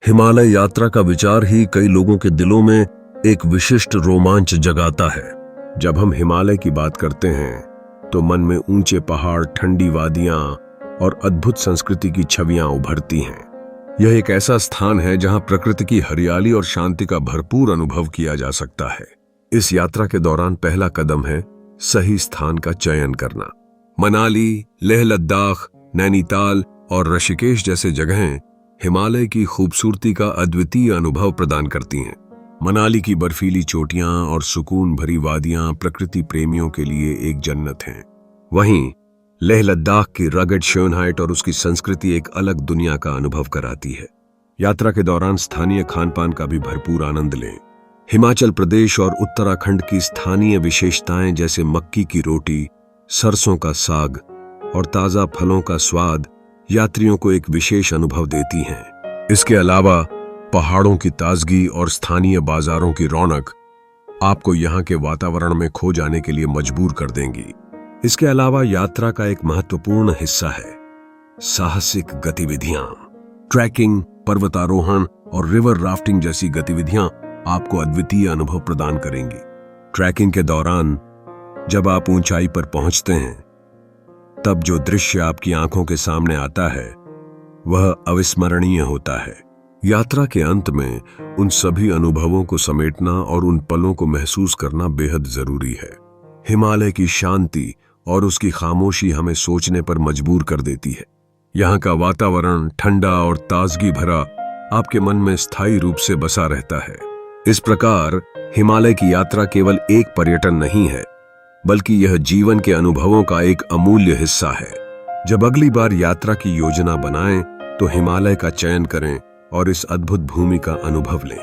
हिमालय यात्रा का विचार ही कई लोगों के दिलों में एक विशिष्ट रोमांच जगाता है। जब हम हिमालय की बात करते हैं तो मन में ऊंचे पहाड़, ठंडी वादियां और अद्भुत संस्कृति की छवियां उभरती हैं। यह एक ऐसा स्थान है जहां प्रकृति की हरियाली और शांति का भरपूर अनुभव किया जा सकता है। इस यात्रा के दौरान पहला कदम है सही स्थान का चयन करना। मनाली, लेह लद्दाख, नैनीताल और ऋषिकेश जैसे जगहें हिमालय की खूबसूरती का अद्वितीय अनुभव प्रदान करती हैं। मनाली की बर्फीली चोटियां और सुकून भरी वादियां प्रकृति प्रेमियों के लिए एक जन्नत हैं। वहीं लेह लद्दाख की रगड शोनहाइट और उसकी संस्कृति एक अलग दुनिया का अनुभव कराती है। यात्रा के दौरान स्थानीय खानपान का भी भरपूर आनंद लें। हिमाचल प्रदेश और उत्तराखंड की स्थानीय विशेषताएं जैसे मक्की की रोटी, सरसों का साग और ताजा फलों का स्वाद यात्रियों को एक विशेष अनुभव देती हैं। इसके अलावा पहाड़ों की ताजगी और स्थानीय बाजारों की रौनक आपको यहाँ के वातावरण में खो जाने के लिए मजबूर कर देंगी। इसके अलावा यात्रा का एक महत्वपूर्ण हिस्सा है साहसिक गतिविधियां। ट्रैकिंग, पर्वतारोहण और रिवर राफ्टिंग जैसी गतिविधियां आपको अद्वितीय अनुभव प्रदान करेंगी। ट्रैकिंग के दौरान जब आप ऊंचाई पर पहुंचते हैं तब जो दृश्य आपकी आंखों के सामने आता है वह अविस्मरणीय होता है। यात्रा के अंत में उन सभी अनुभवों को समेटना और उन पलों को महसूस करना बेहद जरूरी है। हिमालय की शांति और उसकी खामोशी हमें सोचने पर मजबूर कर देती है। यहाँ का वातावरण ठंडा और ताजगी भरा आपके मन में स्थायी रूप से बसा रहता है। इस प्रकार हिमालय की यात्रा केवल एक पर्यटन नहीं है, बल्कि यह जीवन के अनुभवों का एक अमूल्य हिस्सा है। जब अगली बार यात्रा की योजना बनाएं तो हिमालय का चयन करें और इस अद्भुत भूमि का अनुभव लें।